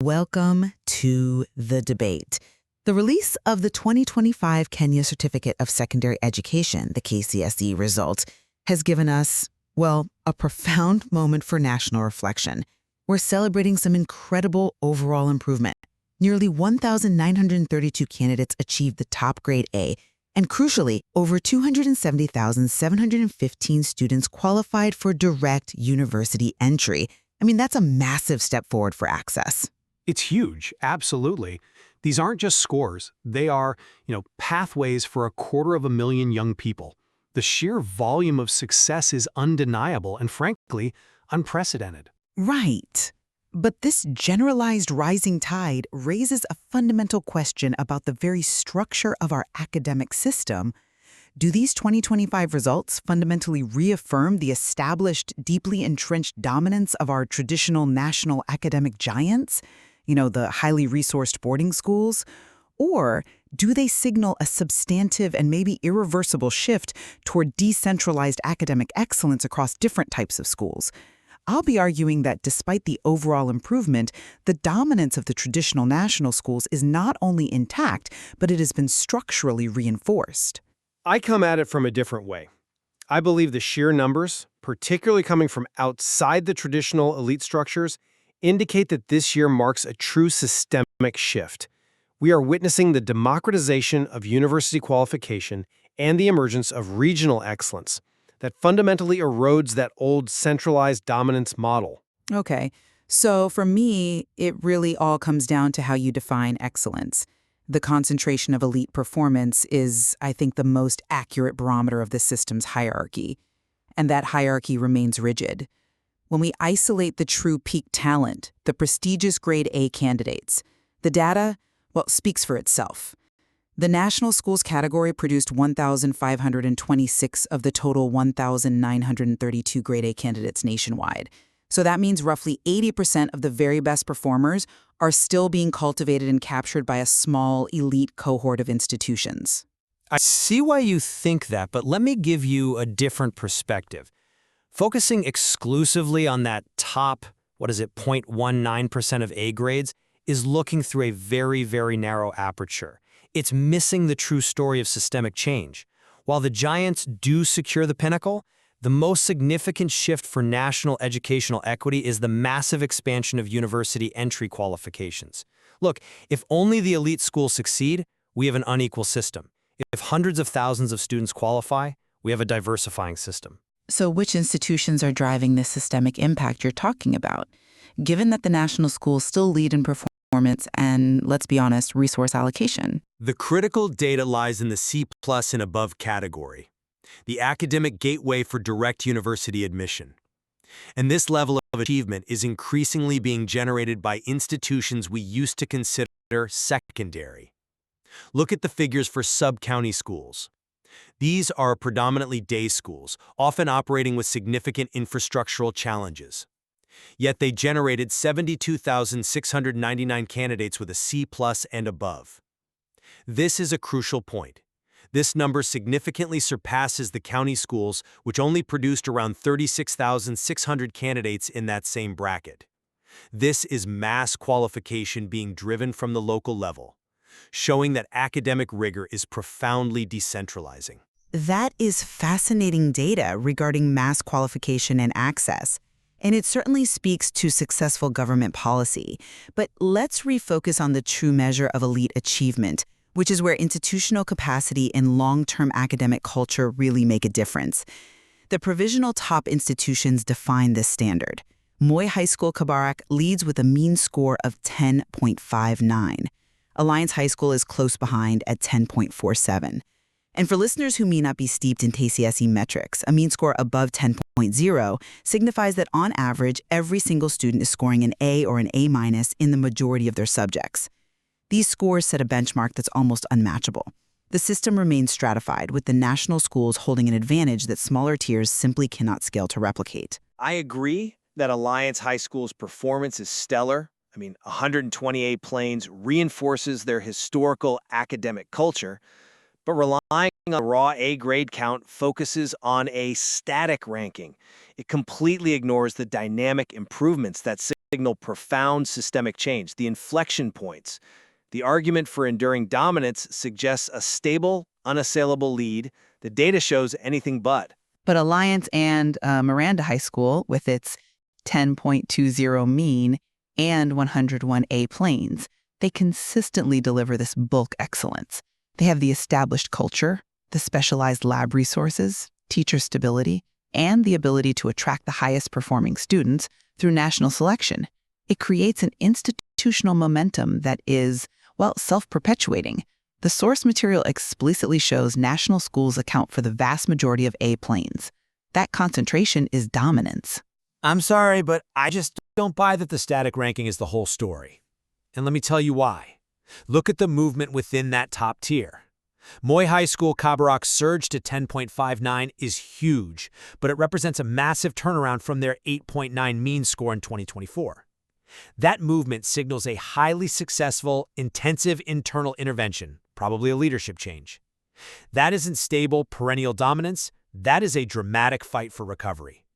Welcome to the debate. The release of the 2025 Kenya Certificate of Secondary Education, the Kcse results, has given us, well, a profound moment for national reflection. We're celebrating some incredible overall improvement. Nearly 1,932 candidates achieved the top grade A, and crucially, over 270,715 students qualified for direct university entry. I mean, that's a massive step forward for access. It's huge, absolutely. These aren't just scores. They are, pathways for 250,000 young people. The sheer volume of success is undeniable and, frankly, unprecedented. Right. But this generalized rising tide raises a fundamental question about the very structure of our academic system. Do these 2025 results fundamentally reaffirm the established, deeply entrenched dominance of our traditional national academic giants, the highly resourced boarding schools? Or do they signal a substantive and maybe irreversible shift toward decentralized academic excellence across different types of schools? I'll be arguing that despite the overall improvement, the dominance of the traditional national schools is not only intact, but it has been structurally reinforced. I come at it from a different way. I believe the sheer numbers, particularly coming from outside the traditional elite structures, indicate that this year marks a true systemic shift. We are witnessing the democratization of university qualification and the emergence of regional excellence that fundamentally erodes that old centralized dominance model. Okay, so for me, it really all comes down to how you define excellence. The concentration of elite performance is, I think, the most accurate barometer of the system's hierarchy. And that hierarchy remains rigid. When we isolate the true peak talent, the prestigious grade A candidates, the data, speaks for itself. The national schools category produced 1,526 of the total 1,932 grade A candidates nationwide. So that means roughly 80% of the very best performers are still being cultivated and captured by a small, elite cohort of institutions. I see why you think that, but let me give you a different perspective. Focusing exclusively on that top, 0.19% of A grades, is looking through a very, very narrow aperture. It's missing the true story of systemic change. While the giants do secure the pinnacle, the most significant shift for national educational equity is the massive expansion of university entry qualifications. Look, if only the elite schools succeed, we have an unequal system. If hundreds of thousands of students qualify, we have a diversifying system. So which institutions are driving this systemic impact you're talking about? Given that the national schools still lead in performance and, let's be honest, resource allocation. The critical data lies in the C+ and above category, the academic gateway for direct university admission. And this level of achievement is increasingly being generated by institutions we used to consider secondary. Look at the figures for sub-county schools. These are predominantly day schools, often operating with significant infrastructural challenges. Yet they generated 72,699 candidates with a C+ and above. This is a crucial point. This number significantly surpasses the county schools, which only produced around 36,600 candidates in that same bracket. This is mass qualification being driven from the local level, showing that academic rigor is profoundly decentralizing. That is fascinating data regarding mass qualification and access. And it certainly speaks to successful government policy. But let's refocus on the true measure of elite achievement, which is where institutional capacity and long-term academic culture really make a difference. The provisional top institutions define this standard. Moi High School Kabarak leads with a mean score of 10.59. Alliance High School is close behind at 10.47. And for listeners who may not be steeped in Kcse metrics, a mean score above 10.0 signifies that on average, every single student is scoring an A or an A- in the majority of their subjects. These scores set a benchmark that's almost unmatchable. The system remains stratified, with the national schools holding an advantage that smaller tiers simply cannot scale to replicate. I agree that Alliance High School's performance is stellar. 128 planes reinforces their historical academic culture, but relying on raw A grade count focuses on a static ranking. It completely ignores the dynamic improvements that signal profound systemic change, the inflection points. The argument for enduring dominance suggests a stable, unassailable lead. The data shows anything but. But Alliance and Miranda High School, with its 10.20 mean and 101 A planes, they consistently deliver this bulk excellence. They have the established culture, the specialized lab resources, teacher stability, and the ability to attract the highest performing students through national selection. It creates an institutional momentum that is, well, self-perpetuating. The source material explicitly shows national schools account for the vast majority of A planes. That concentration is dominance. I'm sorry, but I just don't buy that the static ranking is the whole story. And let me tell you why. Look at the movement within that top tier. Moy High School Kabarok's surge to 10.59 is huge, but it represents a massive turnaround from their 8.9 mean score in 2024. That movement signals a highly successful, intensive internal intervention, probably a leadership change. That isn't stable, perennial dominance. That is a dramatic fight for recovery.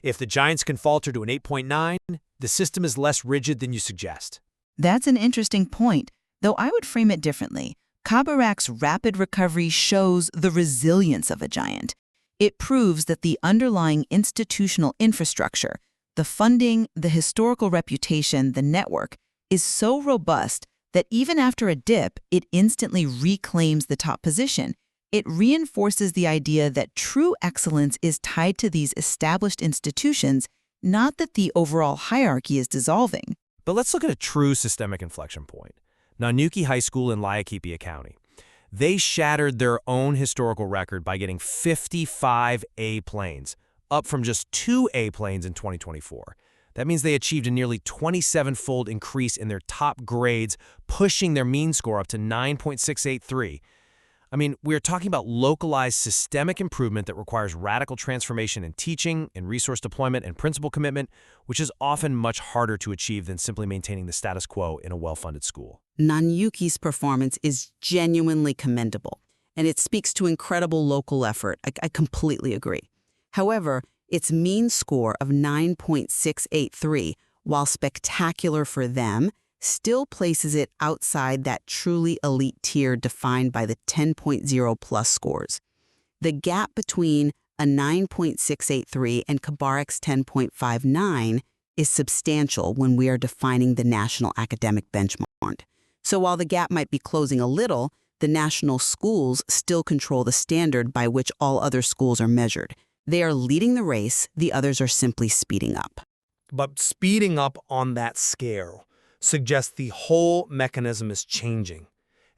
If the Giants can falter to an 8.9, the system is less rigid than you suggest. That's an interesting point, though I would frame it differently. Kabarak's rapid recovery shows the resilience of a giant. It proves that the underlying institutional infrastructure, the funding, the historical reputation, the network, is so robust that even after a dip, it instantly reclaims the top position. It reinforces the idea that true excellence is tied to these established institutions, not that the overall hierarchy is dissolving. But let's look at a true systemic inflection point. Nanyuki High School in Laikipia County. They shattered their own historical record by getting 55 A planes, up from just 2 A planes in 2024. That means they achieved a nearly 27-fold increase in their top grades, pushing their mean score up to 9.683. I mean, we're talking about localized systemic improvement that requires radical transformation in teaching, in resource deployment, and principal commitment, which is often much harder to achieve than simply maintaining the status quo in a well-funded school. Nanyuki's performance is genuinely commendable, and it speaks to incredible local effort. I completely agree. However, its mean score of 9.683, while spectacular for them, still places it outside that truly elite tier defined by the 10.0 plus scores. The gap between a 9.683 and Kabarak's 10.59 is substantial when we are defining the national academic benchmark. So while the gap might be closing a little, the national schools still control the standard by which all other schools are measured. They are leading the race, the others are simply speeding up. But speeding up on that scale suggests the whole mechanism is changing.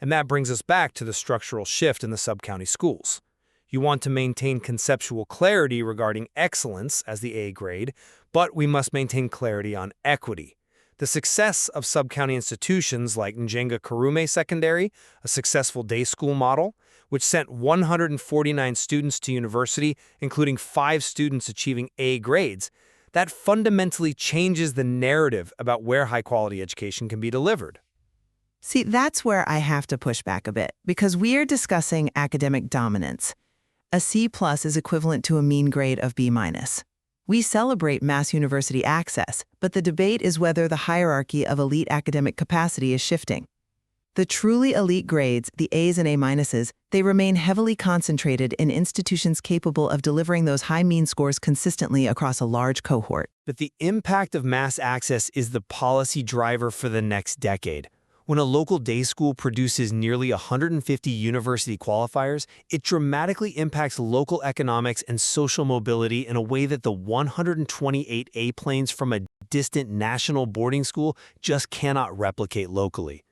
And that brings us back to the structural shift in the sub-county schools. You want to maintain conceptual clarity regarding excellence as the A grade, but we must maintain clarity on equity. The success of sub-county institutions like Njenga Karume Secondary, a successful day school model, which sent 149 students to university, including 5 students achieving A grades, that fundamentally changes the narrative about where high-quality education can be delivered. See, that's where I have to push back a bit, because we are discussing academic dominance. A C+ is equivalent to a mean grade of B-. We celebrate mass university access, but the debate is whether the hierarchy of elite academic capacity is shifting. The truly elite grades, the A's and A-, they remain heavily concentrated in institutions capable of delivering those high mean scores consistently across a large cohort. But the impact of mass access is the policy driver for the next decade. When a local day school produces nearly 150 university qualifiers, it dramatically impacts local economics and social mobility in a way that the 128 A planes from a distant national boarding school just cannot replicate locally.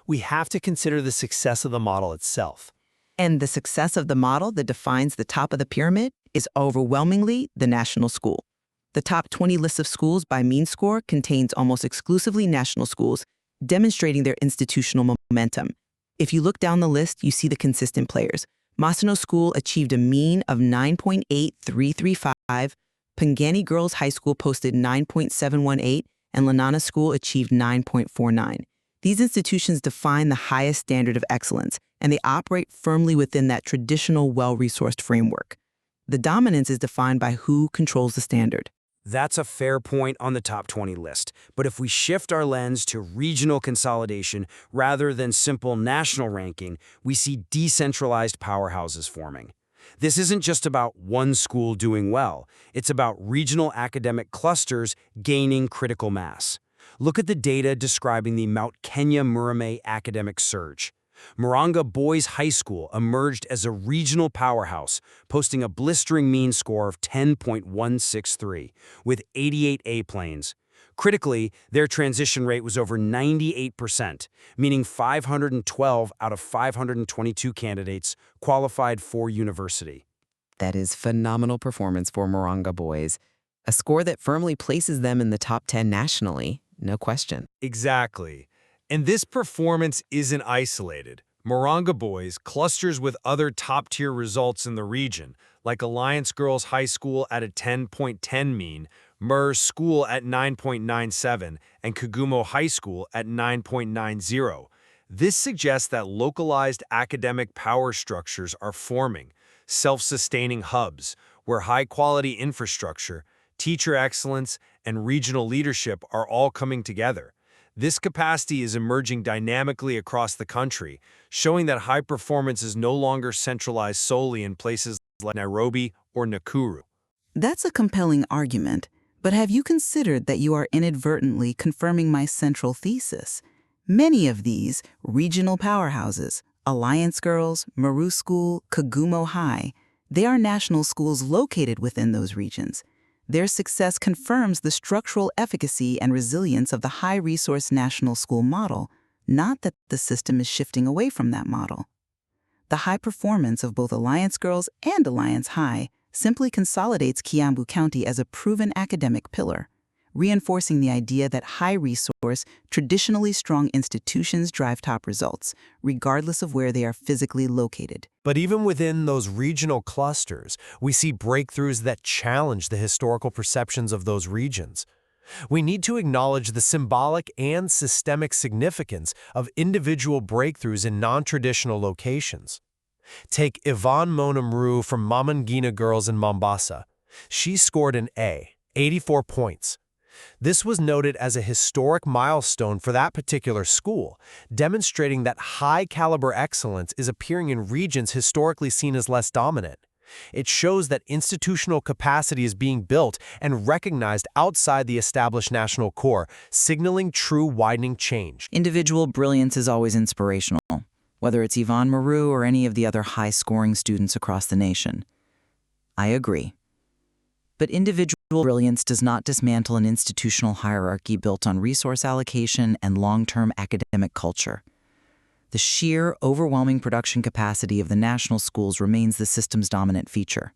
We have to consider the success of the model itself. And the success of the model that defines the top of the pyramid is overwhelmingly the national school. The top 20 list of schools by mean score contains almost exclusively national schools, demonstrating their institutional momentum. If you look down the list, you see the consistent players. Masano School achieved a mean of 9.8335, Pangani Girls High School posted 9.718, and Lanana School achieved 9.49. These institutions define the highest standard of excellence, and they operate firmly within that traditional, well-resourced framework. The dominance is defined by who controls the standard. That's a fair point on the top 20 list. But if we shift our lens to regional consolidation rather than simple national ranking, we see decentralized powerhouses forming. This isn't just about one school doing well. It's about regional academic clusters gaining critical mass. Look at the data describing the Mount Kenya Murumei academic surge. Murang'a Boys High School emerged as a regional powerhouse, posting a blistering mean score of 10.163, with 88 A-planes. Critically, their transition rate was over 98%, meaning 512 out of 522 candidates qualified for university. That is phenomenal performance for Murang'a Boys, a score that firmly places them in the top 10 nationally, no question. Exactly. And this performance isn't isolated. Murang'a Boys clusters with other top-tier results in the region, like Alliance Girls High School at a 10.10 mean, Murr's School at 9.97, and Kagumo High School at 9.90. This suggests that localized academic power structures are forming, self-sustaining hubs, where high-quality infrastructure, teacher excellence, and regional leadership are all coming together. This capacity is emerging dynamically across the country, showing that high performance is no longer centralized solely in places like Nairobi or Nakuru. That's a compelling argument, but have you considered that you are inadvertently confirming my central thesis? Many of these regional powerhouses, Alliance Girls, Murr's School, Kagumo High, they are national schools located within those regions. Their success confirms the structural efficacy and resilience of the high-resource national school model, not that the system is shifting away from that model. The high performance of both Alliance Girls and Alliance High simply consolidates Kiambu County as a proven academic pillar, reinforcing the idea that high-resource, traditionally strong institutions drive top results, regardless of where they are physically located. But even within those regional clusters, we see breakthroughs that challenge the historical perceptions of those regions. We need to acknowledge the symbolic and systemic significance of individual breakthroughs in non-traditional locations. Take Yvonne Mona Mru from Mama Ngina Girls in Mombasa. She scored an A, 84 points. This was noted as a historic milestone for that particular school, demonstrating that high-caliber excellence is appearing in regions historically seen as less dominant. It shows that institutional capacity is being built and recognized outside the established national core, signaling true widening change. Individual brilliance is always inspirational, whether it's Yvonne Mru or any of the other high-scoring students across the nation. I agree. But individual brilliance does not dismantle an institutional hierarchy built on resource allocation and long-term academic culture. The sheer, overwhelming production capacity of the national schools remains the system's dominant feature.